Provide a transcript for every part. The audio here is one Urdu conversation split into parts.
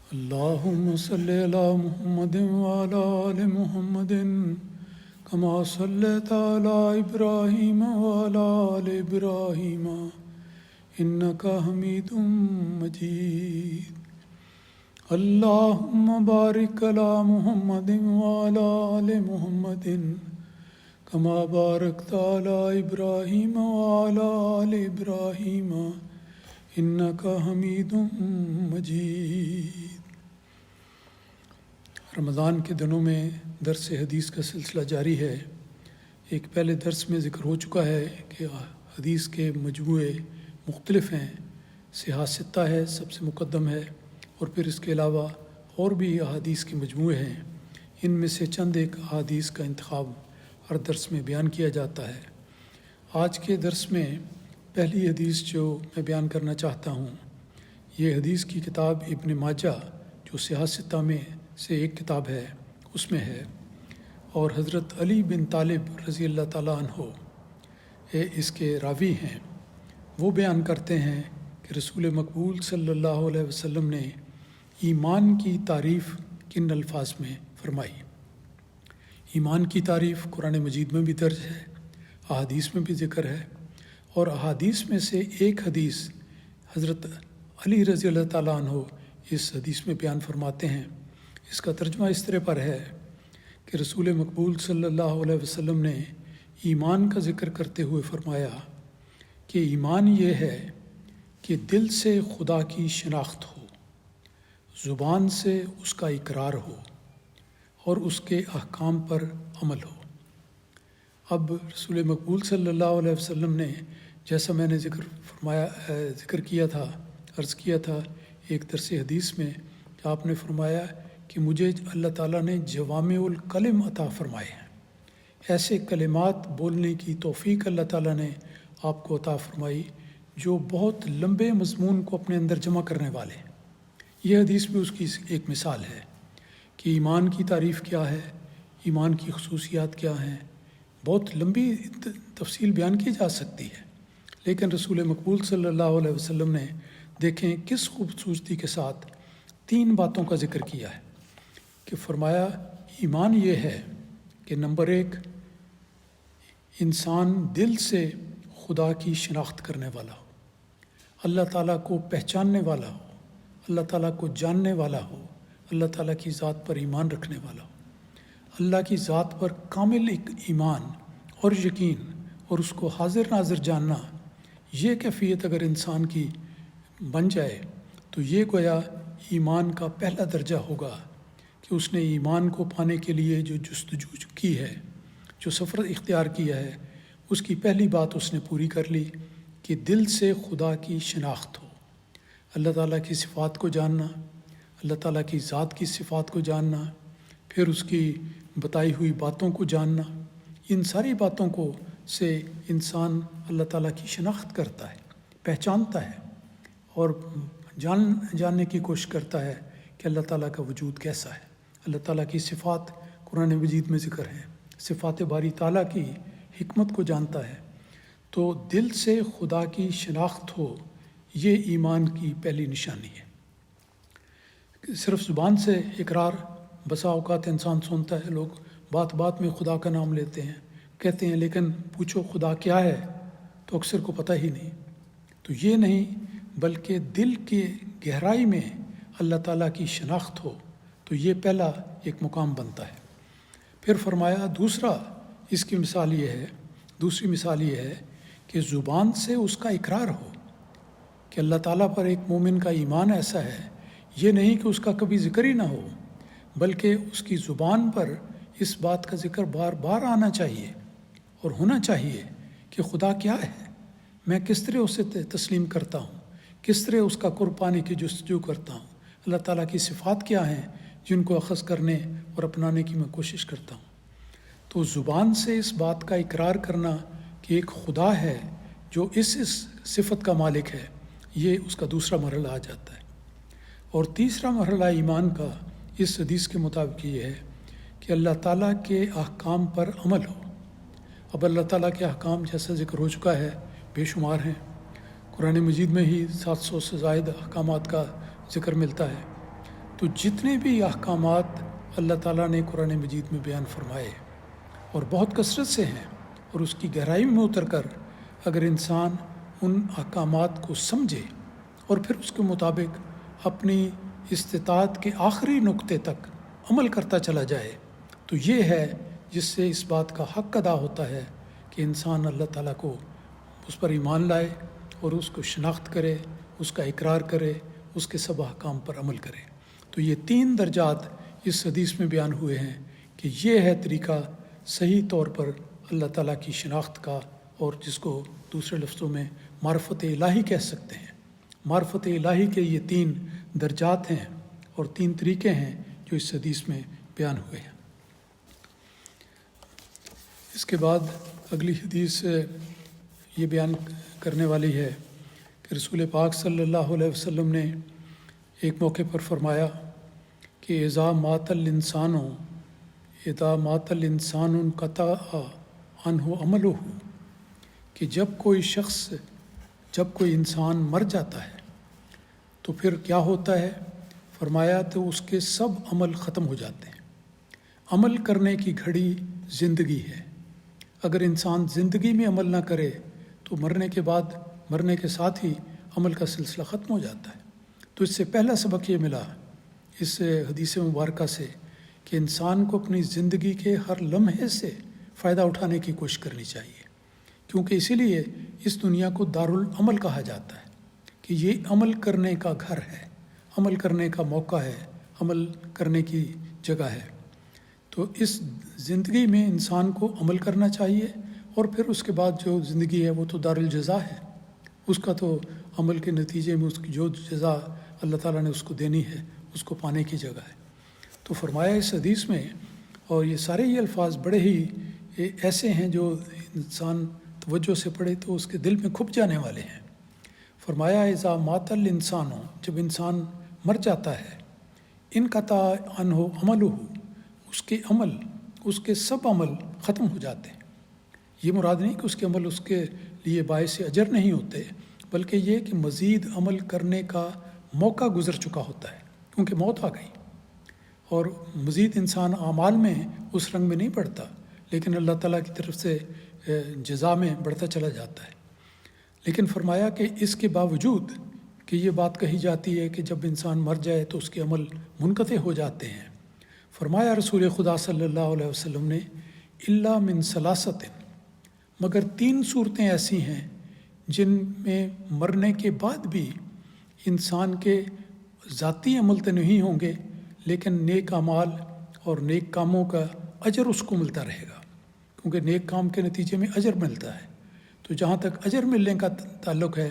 اللهم صل على محمد وعلى آل محمد كما صليت على إبراهيم وعلى آل إبراهيم إنك حميد مجيد. اللهم بارك على محمد وعلى آل محمد كما باركت على إبراهيم وعلى آل إبراهيم إنك حميد مجيد. رمضان کے دنوں میں درس حدیث کا سلسلہ جاری ہے. ایک پہلے درس میں ذکر ہو چکا ہے کہ حدیث کے مجموعے مختلف ہیں. صحاح ستہ ہے، سب سے مقدم ہے، اور پھر اس کے علاوہ اور بھی احادیث کے مجموعے ہیں. ان میں سے چند ایک احادیث کا انتخاب ہر درس میں بیان کیا جاتا ہے. آج کے درس میں پہلی حدیث جو میں بیان کرنا چاہتا ہوں، یہ حدیث کی کتاب ابن ماجہ جو صحاح ستہ میں سے ایک کتاب ہے اس میں ہے، اور حضرت علی بن طالب رضی اللہ تعالیٰ عنہ اس کے راوی ہیں. وہ بیان کرتے ہیں کہ رسول مقبول صلی اللہ علیہ وسلم نے ایمان کی تعریف کن الفاظ میں فرمائی. ایمان کی تعریف قرآن مجید میں بھی درج ہے، احادیث میں بھی ذکر ہے، اور احادیث میں سے ایک حدیث حضرت علی رضی اللہ تعالیٰ عنہ اس حدیث میں بیان فرماتے ہیں. اس کا ترجمہ اس طرح پر ہے کہ رسول مقبول صلی اللہ علیہ وسلم نے ایمان کا ذکر کرتے ہوئے فرمایا کہ ایمان یہ ہے کہ دل سے خدا کی شناخت ہو، زبان سے اس کا اقرار ہو، اور اس کے احکام پر عمل ہو. اب رسول مقبول صلی اللہ علیہ وسلم نے، جیسا میں نے ذکر کیا تھا، عرض کیا تھا ایک درس حدیث میں، کہ آپ نے فرمایا کہ مجھے اللہ تعالیٰ نے جوامع الکلم عطا فرمائے ہیں. ایسے کلمات بولنے کی توفیق اللہ تعالیٰ نے آپ کو عطا فرمائی جو بہت لمبے مضمون کو اپنے اندر جمع کرنے والے ہیں. یہ حدیث بھی اس کی ایک مثال ہے کہ ایمان کی تعریف کیا ہے، ایمان کی خصوصیات کیا ہیں. بہت لمبی تفصیل بیان کی جا سکتی ہے، لیکن رسول مقبول صلی اللہ علیہ وسلم نے دیکھیں کس خوبصورتی کے ساتھ 3 باتوں کا ذکر کیا ہے. کہ فرمایا ایمان یہ ہے کہ نمبر 1، انسان دل سے خدا کی شناخت کرنے والا ہو، اللہ تعالیٰ کو پہچاننے والا ہو، اللہ تعالیٰ کو جاننے والا ہو، اللہ تعالیٰ کی ذات پر ایمان رکھنے والا ہو. اللہ کی ذات پر کامل ایمان اور یقین اور اس کو حاضر ناظر جاننا، یہ کیفیت اگر انسان کی بن جائے تو یہ گویا ایمان کا پہلا درجہ ہوگا کہ اس نے ایمان کو پانے کے لیے جو جستجو کی ہے، جو سفر اختیار کیا ہے، اس کی پہلی بات اس نے پوری کر لی کہ دل سے خدا کی شناخت ہو. اللہ تعالیٰ کی صفات کو جاننا، اللہ تعالیٰ کی ذات کی صفات کو جاننا، پھر اس کی بتائی ہوئی باتوں کو جاننا. ان ساری باتوں کو سے انسان اللہ تعالیٰ کی شناخت کرتا ہے، پہچانتا ہے، اور جاننے کی کوشش کرتا ہے کہ اللہ تعالیٰ کا وجود کیسا ہے. اللہ تعالیٰ کی صفات قرآن مجید میں ذکر ہیں، صفات باری تعالیٰ کی حکمت کو جانتا ہے. تو دل سے خدا کی شناخت ہو، یہ ایمان کی پہلی نشانی ہے. صرف زبان سے اقرار، بسا اوقات انسان سنتا ہے لوگ بات بات میں خدا کا نام لیتے ہیں، کہتے ہیں لیکن پوچھو خدا کیا ہے تو اکثر کو پتہ ہی نہیں. تو یہ نہیں، بلکہ دل کے گہرائی میں اللہ تعالیٰ کی شناخت ہو تو یہ پہلا ایک مقام بنتا ہے. پھر فرمایا دوسری مثال یہ ہے کہ زبان سے اس کا اقرار ہو، کہ اللہ تعالیٰ پر ایک مومن کا ایمان ایسا ہے، یہ نہیں کہ اس کا کبھی ذکر ہی نہ ہو، بلکہ اس کی زبان پر اس بات کا ذکر بار بار آنا چاہیے اور ہونا چاہیے کہ خدا کیا ہے، میں کس طرح اسے تسلیم کرتا ہوں، کس طرح اس کا قرب پانے کی جستجو کرتا ہوں، اللہ تعالیٰ کی صفات کیا ہیں جن کو اخذ کرنے اور اپنانے کی میں کوشش کرتا ہوں. تو زبان سے اس بات کا اقرار کرنا کہ ایک خدا ہے جو اس صفت کا مالک ہے، یہ اس کا دوسرا مرحلہ آ جاتا ہے. اور تیسرا مرحلہ ایمان کا اس حدیث کے مطابق یہ ہے کہ اللہ تعالیٰ کے احکام پر عمل ہو. اب اللہ تعالیٰ کے احکام جیسا ذکر ہو چکا ہے بے شمار ہیں. قرآن مجید میں ہی 700 سے زائد احکامات کا ذکر ملتا ہے. تو جتنے بھی احکامات اللہ تعالیٰ نے قرآن مجید میں بیان فرمائے اور بہت کثرت سے ہیں، اور اس کی گہرائی میں اتر کر اگر انسان ان احکامات کو سمجھے اور پھر اس کے مطابق اپنی استطاعت کے آخری نقطے تک عمل کرتا چلا جائے، تو یہ ہے جس سے اس بات کا حق ادا ہوتا ہے کہ انسان اللہ تعالیٰ کو اس پر ایمان لائے اور اس کو شناخت کرے، اس کا اقرار کرے، اس کے سب احکام پر عمل کرے۔ تو یہ 3 درجات اس حدیث میں بیان ہوئے ہیں کہ یہ ہے طریقہ صحیح طور پر اللہ تعالیٰ کی شناخت کا، اور جس کو دوسرے لفظوں میں معرفت الہی کہہ سکتے ہیں۔ معرفت الہی کے یہ 3 درجات ہیں اور 3 طریقے ہیں جو اس حدیث میں بیان ہوئے ہیں۔ اس کے بعد اگلی حدیث یہ بیان کرنے والی ہے کہ رسول پاک صلی اللہ علیہ وسلم نے ایک موقع پر فرمایا کہ اذا مات الانسان انقطع عنہ عملہ، کہ جب کوئی انسان مر جاتا ہے تو پھر کیا ہوتا ہے؟ فرمایا تو اس کے سب عمل ختم ہو جاتے ہیں۔ عمل کرنے کی گھڑی زندگی ہے۔ اگر انسان زندگی میں عمل نہ کرے تو مرنے کے ساتھ ہی عمل کا سلسلہ ختم ہو جاتا ہے۔ تو اس سے پہلا سبق یہ ملا اس حدیث مبارکہ سے کہ انسان کو اپنی زندگی کے ہر لمحے سے فائدہ اٹھانے کی کوشش کرنی چاہیے، کیونکہ اسی لیے اس دنیا کو دارالعمل کہا جاتا ہے کہ یہ عمل کرنے کا گھر ہے، عمل کرنے کا موقع ہے، عمل کرنے کی جگہ ہے۔ تو اس زندگی میں انسان کو عمل کرنا چاہیے، اور پھر اس کے بعد جو زندگی ہے وہ تو دارالجزا ہے، اس کا تو عمل کے نتیجے میں اس کی جو جزا اللہ تعالیٰ نے اس کو دینی ہے اس کو پانے کی جگہ ہے۔ تو فرمایا اس حدیث میں، اور یہ سارے ہی الفاظ بڑے ہی ایسے ہیں جو انسان توجہ سے پڑھے تو اس کے دل میں کھپ جانے والے ہیں۔ فرمایا اذا مات الانسان، جب انسان مر جاتا ہے، انقطع عنہ عملہ، اس کے سب عمل ختم ہو جاتے ہیں۔ یہ مراد نہیں کہ اس کے عمل اس کے لیے باعث اجر نہیں ہوتے، بلکہ یہ کہ مزید عمل کرنے کا موقع گزر چکا ہوتا ہے، کیونکہ موت آ گئی، اور مزید انسان اعمال میں اس رنگ میں نہیں بڑھتا، لیکن اللہ تعالیٰ کی طرف سے جزا میں بڑھتا چلا جاتا ہے۔ لیکن فرمایا کہ اس کے باوجود کہ یہ بات کہی جاتی ہے کہ جب انسان مر جائے تو اس کے عمل منقطع ہو جاتے ہیں، فرمایا رسول خدا صلی اللہ علیہ وسلم نے الا من ثلاثۃ، مگر 3 صورتیں ایسی ہیں جن میں مرنے کے بعد بھی انسان کے ذاتی عمل تو نہیں ہوں گے، لیکن نیک اعمال اور نیک کاموں کا اجر اس کو ملتا رہے گا، کیونکہ نیک کام کے نتیجے میں اجر ملتا ہے۔ تو جہاں تک اجر ملنے کا تعلق ہے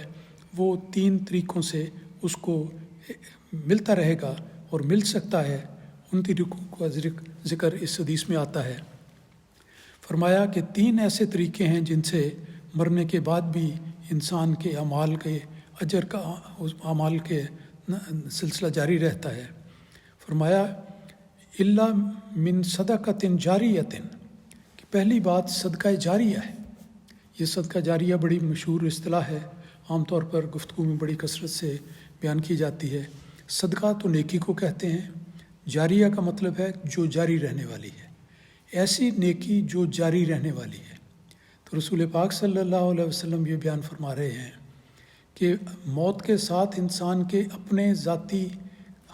وہ 3 طریقوں سے اس کو ملتا رہے گا اور مل سکتا ہے۔ ان طریقوں کا ذکر اس حدیث میں آتا ہے۔ فرمایا کہ 3 ایسے طریقے ہیں جن سے مرنے کے بعد بھی انسان کے اعمال کے اجر کا اعمال کے سلسلہ جاری رہتا ہے۔ فرمایا الا من صدقۃ جاریۃ، کہ پہلی بات صدقہ جاریہ ہے۔ یہ صدقہ جاریہ بڑی مشہور اصطلاح ہے، عام طور پر گفتگو میں بڑی کثرت سے بیان کی جاتی ہے۔ صدقہ تو نیکی کو کہتے ہیں، جاریہ کا مطلب ہے جو جاری رہنے والی ہے، ایسی نیکی جو جاری رہنے والی ہے۔ تو رسول پاک صلی اللہ علیہ وسلم یہ بیان فرما رہے ہیں کہ موت کے ساتھ انسان کے اپنے ذاتی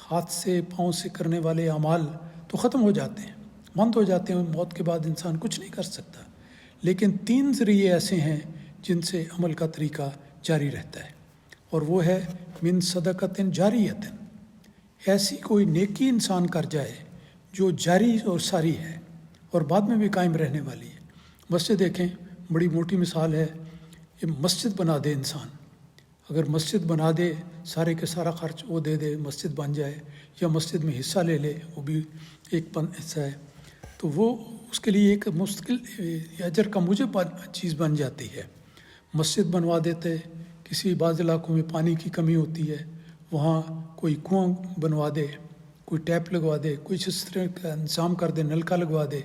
ہاتھ سے پاؤں سے کرنے والے اعمال تو ختم ہو جاتے ہیں، بند ہو جاتے ہیں، موت کے بعد انسان کچھ نہیں کر سکتا، لیکن 3 ذریعے ایسے ہیں جن سے عمل کا طریقہ جاری رہتا ہے، اور وہ ہے من صدقۃ جاریۃ، ایسی کوئی نیکی انسان کر جائے جو جاری اور ساری ہے اور بعد میں بھی قائم رہنے والی ہے۔ مسجد دیکھیں، بڑی موٹی مثال ہے، یہ مسجد بنا دے انسان، اگر مسجد بنا دے، سارے کے سارا خرچ وہ دے دے، مسجد بن جائے، یا مسجد میں حصہ لے لے، وہ بھی ایک حصہ ہے، تو وہ اس کے لیے ایک مستقل اجر کا موجب چیز بن جاتی ہے۔ مسجد بنوا دیتے، کسی بعض علاقوں میں پانی کی کمی ہوتی ہے، وہاں کوئی کنواں بنوا دے، کوئی ٹیپ لگوا دے، کوئی اس طرح کا انتظام کر دے، نلکا لگوا دے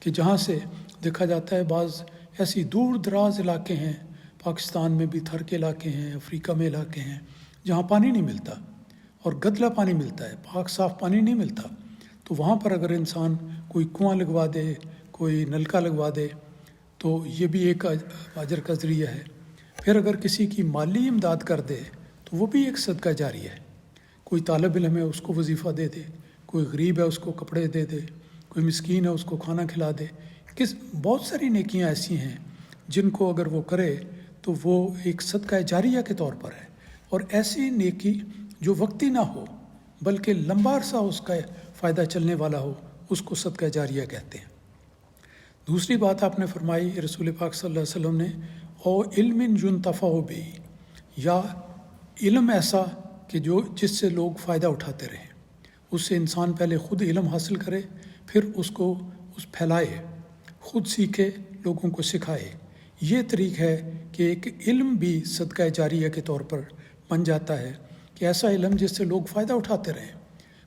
کہ جہاں سے دیکھا جاتا ہے بعض ایسی دور دراز علاقے ہیں، پاکستان میں بھی تھر کے علاقے ہیں، افریقہ میں علاقے ہیں جہاں پانی نہیں ملتا، اور گدلا پانی ملتا ہے، پاک صاف پانی نہیں ملتا، تو وہاں پر اگر انسان کوئی کنواں لگوا دے، کوئی نلکا لگوا دے تو یہ بھی ایک اجر کا ذریعہ ہے۔ پھر اگر کسی کی مالی امداد کر دے تو وہ بھی ایک صدقہ جاریہ ہے۔ کوئی طالب علم ہے اس کو وظیفہ دے دے، کوئی غریب ہے اس کو کپڑے دے دے، کوئی مسکین ہے اس کو کھانا کھلا دے، بہت ساری نیکیاں ایسی ہیں جن کو اگر وہ کرے تو وہ ایک صدقہ جاریہ کے طور پر ہے۔ اور ایسی نیکی جو وقتی نہ ہو بلکہ لمبا عرصہ اس کا فائدہ چلنے والا ہو، اس کو صدقہ جاریہ کہتے ہیں۔ دوسری بات آپ نے فرمائی رسول پاک صلی اللہ علیہ وسلم نے، او علم ينتفع بہ، یا علم ایسا کہ جس سے لوگ فائدہ اٹھاتے رہیں، اس سے انسان پہلے خود علم حاصل کرے، پھر اس کو پھیلائے، خود سیکھے، لوگوں کو سکھائے۔ یہ طریق ہے کہ ایک علم بھی صدقہ جاریہ کے طور پر بن جاتا ہے، کہ ایسا علم جس سے لوگ فائدہ اٹھاتے رہیں۔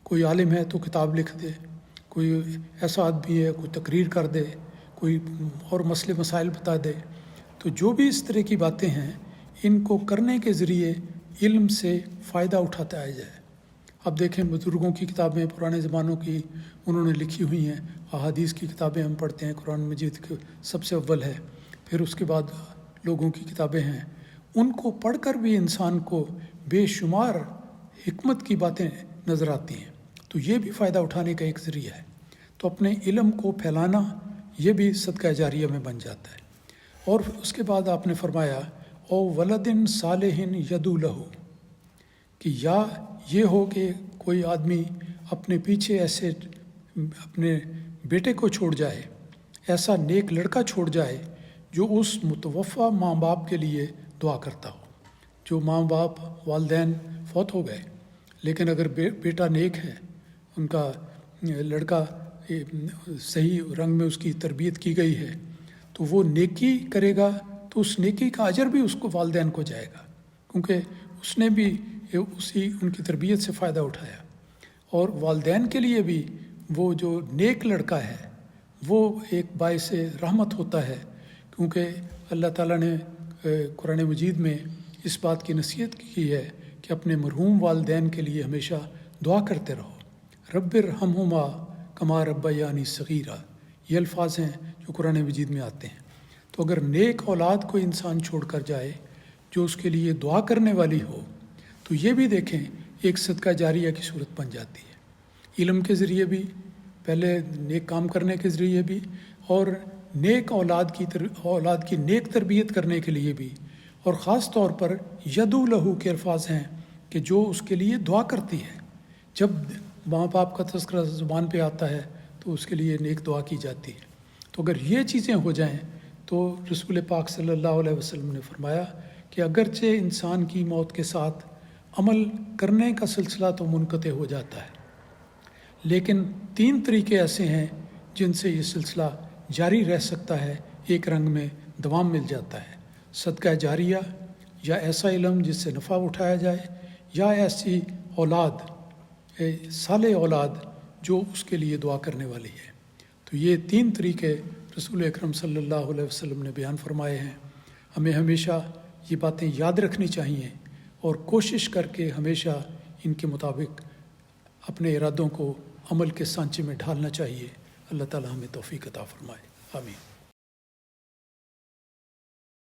کوئی عالم ہے تو کتاب لکھ دے، کوئی ایسا آدمی ہے کوئی تقریر کر دے، کوئی اور مسئلے مسائل بتا دے، تو جو بھی اس طرح کی باتیں ہیں ان کو کرنے کے ذریعے علم سے فائدہ اٹھاتا آیا جائے۔ اب دیکھیں بزرگوں کی کتابیں پرانے زمانوں کی انہوں نے لکھی ہوئی ہیں، احادیث کی کتابیں ہم پڑھتے ہیں، قرآن مجید کے سب سے اول ہے، پھر اس کے بعد لوگوں کی کتابیں ہیں، ان کو پڑھ کر بھی انسان کو بے شمار حکمت کی باتیں نظر آتی ہیں، تو یہ بھی فائدہ اٹھانے کا ایک ذریعہ ہے۔ تو اپنے علم کو پھیلانا یہ بھی صدقہ جاریہ میں بن جاتا ہے۔ اور اس کے بعد آپ نے فرمایا او ولد صالح یدعو لہ، کہ یا یہ ہو کہ کوئی آدمی اپنے پیچھے ایسے اپنے بیٹے کو چھوڑ جائے، ایسا نیک لڑکا چھوڑ جائے جو اس متوفہ ماں باپ کے لیے دعا کرتا ہو۔ جو ماں باپ والدین فوت ہو گئے لیکن اگر بیٹا نیک ہے، ان کا لڑکا صحیح رنگ میں اس کی تربیت کی گئی ہے، تو وہ نیکی کرے گا تو اس نیکی کا اجر بھی اس کو والدین کو جائے گا، کیونکہ اس نے بھی ان کی تربیت سے فائدہ اٹھایا۔ اور والدین کے لیے بھی وہ جو نیک لڑکا ہے وہ ایک باعث رحمت ہوتا ہے، کیونکہ اللہ تعالیٰ نے قرآن مجید میں اس بات کی نصیحت کی ہے کہ اپنے مرحوم والدین کے لیے ہمیشہ دعا کرتے رہو، رب ارحمہما کما ربیانی صغیرا، یہ الفاظ ہیں جو قرآن مجید میں آتے ہیں۔ تو اگر نیک اولاد کو انسان چھوڑ کر جائے جو اس کے لیے دعا کرنے والی ہو، تو یہ بھی دیکھیں ایک صدقہ جاریہ کی صورت بن جاتی ہے، علم کے ذریعے بھی، پہلے نیک کام کرنے کے ذریعے بھی، اور نیک اولاد کی نیک تربیت کرنے کے لیے بھی، اور خاص طور پر یدعو لہ کے الفاظ ہیں کہ جو اس کے لیے دعا کرتی ہے۔ جب ماں باپ کا تذکرہ زبان پہ آتا ہے تو اس کے لیے نیک دعا کی جاتی ہے۔ تو اگر یہ چیزیں ہو جائیں تو رسول پاک صلی اللہ علیہ وسلم نے فرمایا کہ اگرچہ انسان کی موت کے ساتھ عمل کرنے کا سلسلہ تو منقطع ہو جاتا ہے، لیکن 3 طریقے ایسے ہیں جن سے یہ سلسلہ جاری رہ سکتا ہے، ایک رنگ میں دوام مل جاتا ہے: صدقہ جاریہ، یا ایسا علم جس سے نفع اٹھایا جائے، یا ایسی اولاد، صالح اولاد جو اس کے لیے دعا کرنے والی ہے۔ تو یہ 3 طریقے رسول اکرم صلی اللہ علیہ وسلم نے بیان فرمائے ہیں۔ ہمیں ہمیشہ یہ باتیں یاد رکھنی چاہیے اور کوشش کر کے ہمیشہ ان کے مطابق اپنے ارادوں کو عمل کے سانچے میں ڈھالنا چاہیے۔ اللہ تعالی ہمیں توفیق عطا فرمائے، آمین۔